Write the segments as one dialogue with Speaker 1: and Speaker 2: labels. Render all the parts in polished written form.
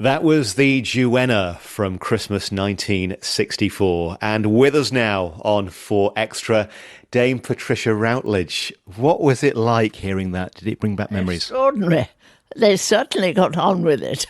Speaker 1: That was the Duenna from Christmas 1964. And with us now on 4Extra, Dame Patricia Routledge. What was it like hearing that? Did it bring back memories?
Speaker 2: Extraordinary. They certainly got on with it.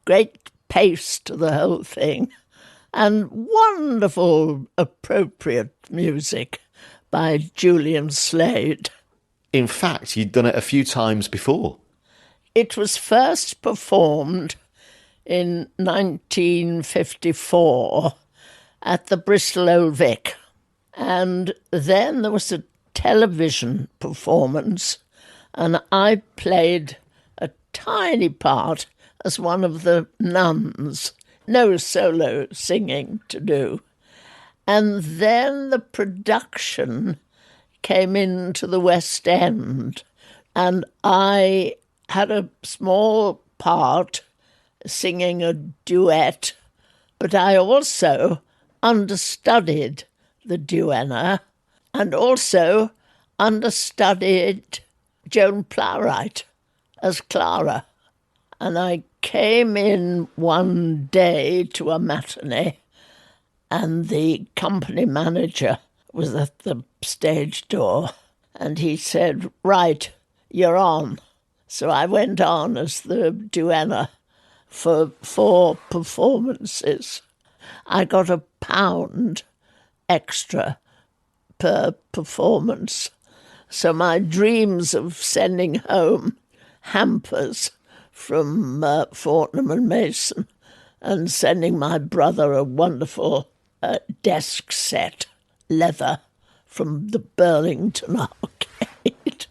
Speaker 2: Great pace to the whole thing. And wonderful, appropriate music by Julian Slade.
Speaker 1: In fact, you'd done it a few times before.
Speaker 2: It was first performed in 1954 at the Bristol Old Vic. And then there was a television performance, and I played a tiny part as one of the nuns. No solo singing to do. And then the production came into the West End, and I had a small part singing a duet, but I also understudied the Duenna and also understudied Joan Plowright as Clara. And I came in one day to a matinee, and the company manager was at the stage door, and he said, "Right, you're on." So I went on as the Duenna for 4 performances. I got £1 extra per performance. So my dreams of sending home hampers from Fortnum and Mason and sending my brother a wonderful desk set, leather, from the Burlington Arcade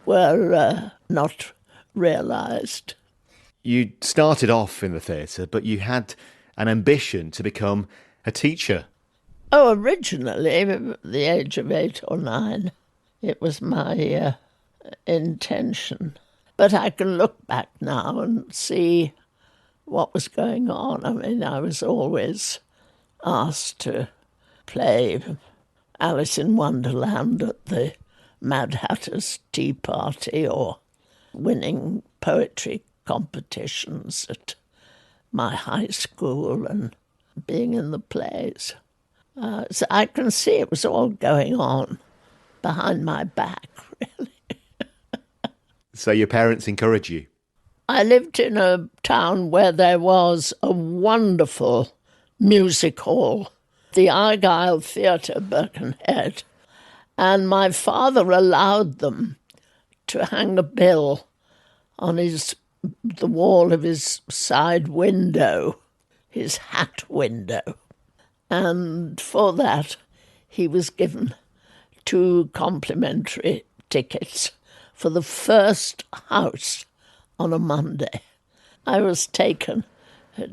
Speaker 2: were not realised.
Speaker 1: You started off in the theatre, but you had an ambition to become a teacher.
Speaker 2: Oh, originally, at the age of 8 or 9, it was my intention. But I can look back now and see what was going on. I mean, I was always asked to play Alice in Wonderland at the Mad Hatter's Tea Party, or winning poetry competitions at my high school and being in the plays. So I can see it was all going on behind my back, really.
Speaker 1: So your parents encourage you?
Speaker 2: I lived in a town where there was a wonderful music hall, the Argyle Theatre, Birkenhead, and my father allowed them to hang a bill on the wall of his side window, his hat window. And for that, he was given 2 complimentary tickets for the first house on a Monday. I was taken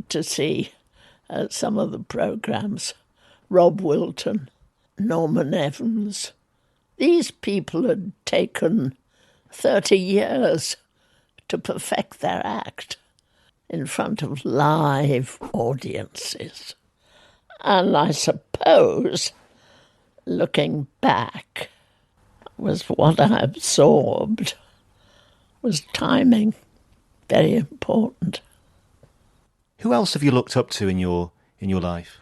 Speaker 2: to see some of the programmes. Rob Wilton, Norman Evans. These people had taken 30 years to perfect their act in front of live audiences. And I suppose, looking back, was what I absorbed was timing, very important.
Speaker 1: Who else have you looked up to in your life?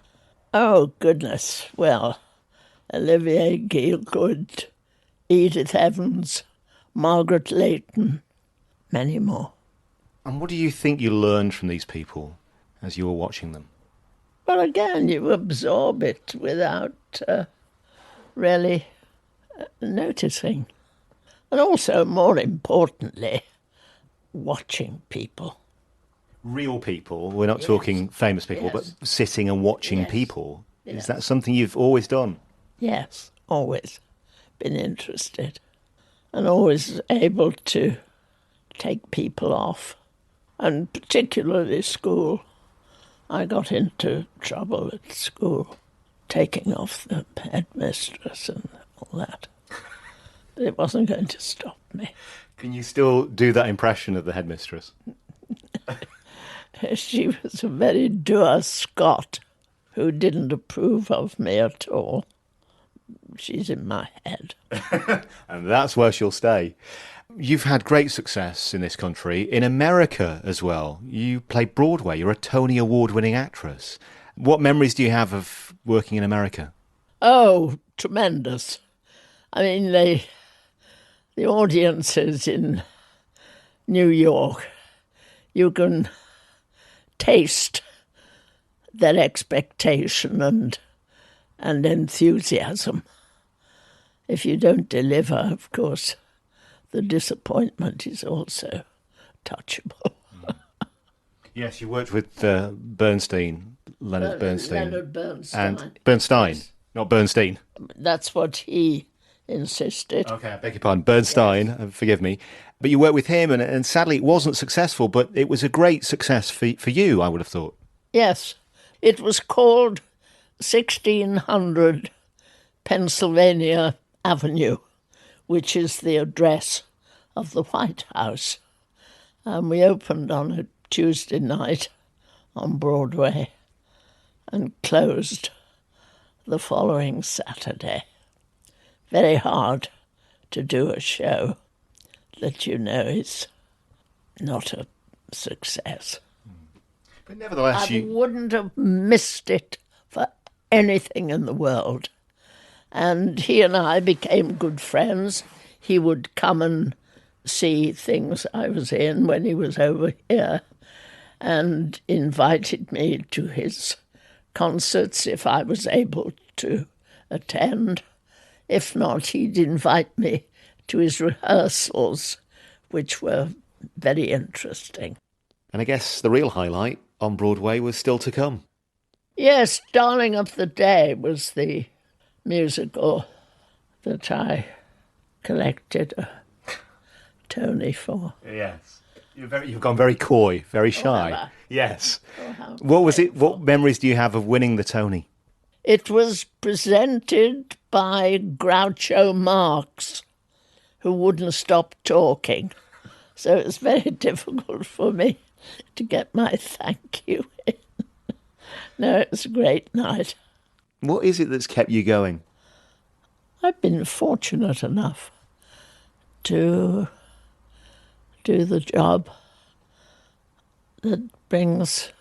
Speaker 2: Oh, goodness. Well, Olivier Gielgud, Edith Evans, Margaret Leighton, many more.
Speaker 1: And what do you think you learned from these people as you were watching them?
Speaker 2: Well, again, you absorb it without really noticing. And also, more importantly, watching people.
Speaker 1: Real people? We're not talking famous people, but sitting and watching people.
Speaker 2: Yes.
Speaker 1: Is that something you've always done?
Speaker 2: Yes, always been interested. And always able to take people off. And particularly school. I got into trouble at school, taking off the headmistress and all that. But it wasn't going to stop me.
Speaker 1: Can you still do that impression of the headmistress?
Speaker 2: She was a very dour Scot who didn't approve of me at all. She's in my head.
Speaker 1: And that's where she'll stay. You've had great success in this country, in America as well. You play Broadway. You're a Tony Award-winning actress. What memories do you have of working in America?
Speaker 2: Oh, tremendous. I mean, the audiences in New York, you can taste their expectation and enthusiasm. If you don't deliver, of course, the disappointment is also touchable.
Speaker 1: Yes, you worked with Bernstein, Leonard Bernstein.
Speaker 2: Leonard Bernstein.
Speaker 1: And Bernstein,
Speaker 2: Yes.
Speaker 1: not Bernstein.
Speaker 2: That's what he insisted.
Speaker 1: Okay, I beg your pardon. Bernstein, forgive me. But you worked with him, and sadly it wasn't successful, but it was a great success for you, I would have thought.
Speaker 2: Yes, it was called 1600 Pennsylvania Avenue, which is the address of the White House. And we opened on a Tuesday night on Broadway and closed the following Saturday. Very hard to do a show that you know is not a success.
Speaker 1: But nevertheless,
Speaker 2: I wouldn't have missed it for anything in the world. And he and I became good friends. He would come and see things I was in when he was over here and invited me to his concerts if I was able to attend. If not, he'd invite me to his rehearsals, which were very interesting.
Speaker 1: And I guess the real highlight on Broadway was still to come.
Speaker 2: Yes, Darling of the Day was the musical that I collected a Tony for.
Speaker 1: Yes. You've gone very coy, very shy.
Speaker 2: have I?
Speaker 1: Yes.
Speaker 2: How
Speaker 1: What was it?
Speaker 2: painful.
Speaker 1: What memories do you have of winning the Tony?
Speaker 2: It was presented by Groucho Marx, who wouldn't stop talking. So it was very difficult for me to get my thank you in. No, it was a great night.
Speaker 1: What is it that's kept you going?
Speaker 2: I've been fortunate enough to do the job that brings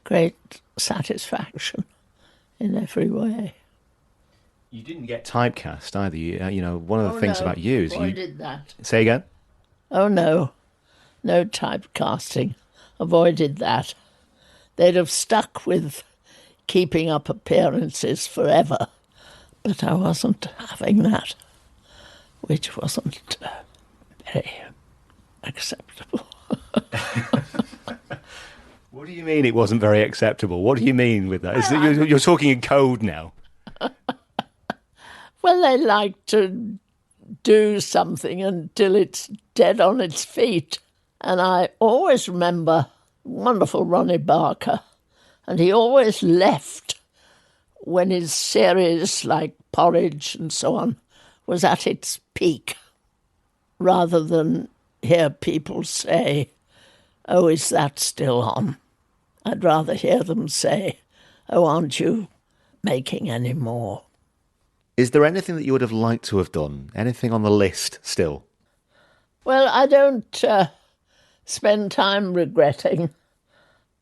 Speaker 2: great satisfaction in every way.
Speaker 1: You didn't get typecast either. You know, one of the things
Speaker 2: no,
Speaker 1: about you is you
Speaker 2: avoided that.
Speaker 1: say again.
Speaker 2: Oh no typecasting. Avoided that. They'd have stuck with keeping up appearances forever, but I wasn't having that, which wasn't very acceptable.
Speaker 1: What do you mean it wasn't very acceptable? What do you mean with that? You're talking in code now.
Speaker 2: Well, they like to do something until it's dead on its feet. And I always remember wonderful Ronnie Barker, and he always left when his series like Porridge and so on was at its peak, rather than hear people say, "Oh, is that still on?" I'd rather hear them say, "Oh, aren't you making any more?"
Speaker 1: Is there anything that you would have liked to have done? Anything on the list still?
Speaker 2: Well, I don't spend time regretting.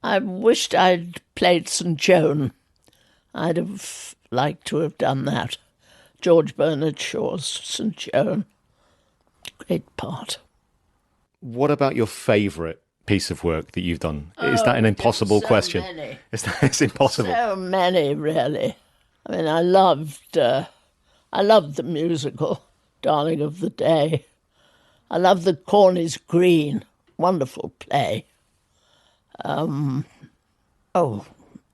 Speaker 2: I wished I'd played St. Joan. I'd have liked to have done that. George Bernard Shaw's St. Joan. Great part.
Speaker 1: What about your favourite piece of work that you've done? Is that an impossible
Speaker 2: so
Speaker 1: question?
Speaker 2: many.
Speaker 1: It's impossible.
Speaker 2: So many, really. I mean, I loved the musical, Darling of the Day. I loved The Cornies Green, wonderful play.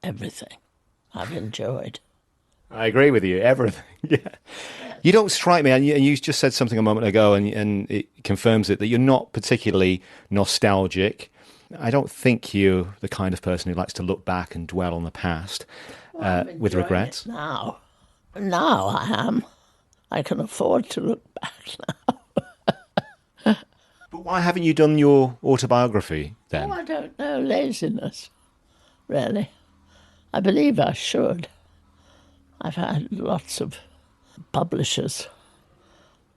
Speaker 2: Everything I've enjoyed.
Speaker 1: I agree with you. Everything. Yeah. You don't strike me, and you just said something a moment ago, and it confirms it, that you're not particularly nostalgic. I don't think you're the kind of person who likes to look back and dwell on the past
Speaker 2: I'm
Speaker 1: with
Speaker 2: enjoying
Speaker 1: regrets.
Speaker 2: it now I am. I can afford to look back now.
Speaker 1: But why haven't you done your autobiography then?
Speaker 2: Oh, I don't know. Laziness, really. I believe I should. I've had lots of publishers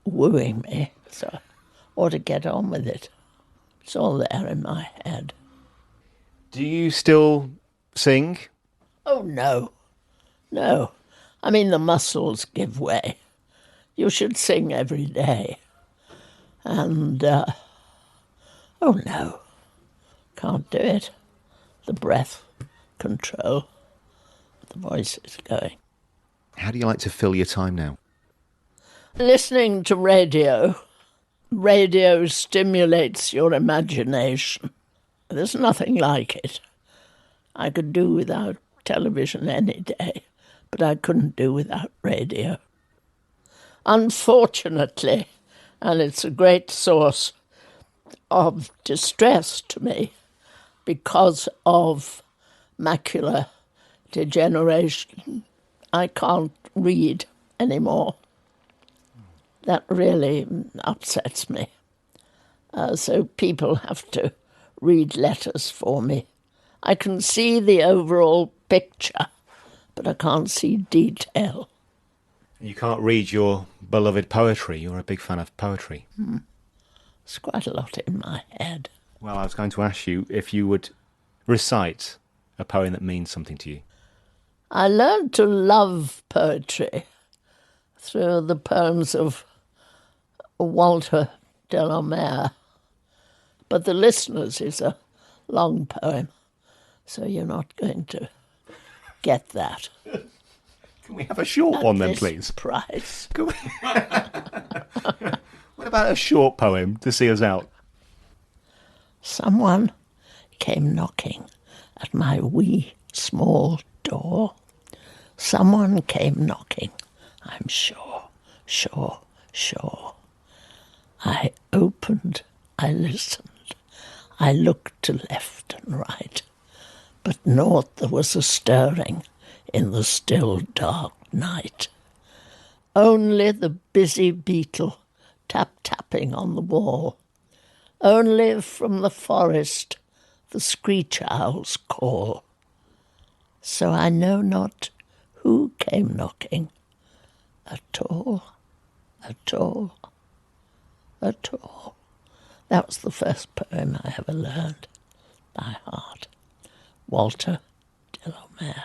Speaker 2: wooing me, so or to get on with it. It's all there in my head.
Speaker 1: Do you still sing?
Speaker 2: Oh, no. No. I mean, the muscles give way. You should sing every day. And, oh, no. Can't do it. The breath control. The voice is going.
Speaker 1: How do you like to fill your time now?
Speaker 2: Listening to radio. Radio stimulates your imagination. There's nothing like it. I could do without television any day, but I couldn't do without radio. Unfortunately, and it's a great source of distress to me because of macular degeneration, I can't read anymore. That really upsets me. So people have to read letters for me. I can see the overall picture, but I can't see detail.
Speaker 1: You can't read your beloved poetry. You're a big fan of poetry.
Speaker 2: There's quite a lot in my head.
Speaker 1: Well, I was going to ask you if you would recite a poem that means something to you.
Speaker 2: I learned to love poetry through the poems of Walter Delamere, but The Listeners is a long poem, so you're not going to get that.
Speaker 1: Can we have a short one then, please?
Speaker 2: Price.
Speaker 1: What about a short poem to see us out?
Speaker 2: Someone came knocking at my wee small door. Someone came knocking, I'm sure, sure, sure. I opened, I listened, I looked to left and right, but naught there was a stirring in the still dark night. Only the busy beetle tap-tapping on the wall. Only from the forest the screech owl's call. So I know not who came knocking at all, at all, at all. That was the first poem I ever learned by heart. Walter Delamere.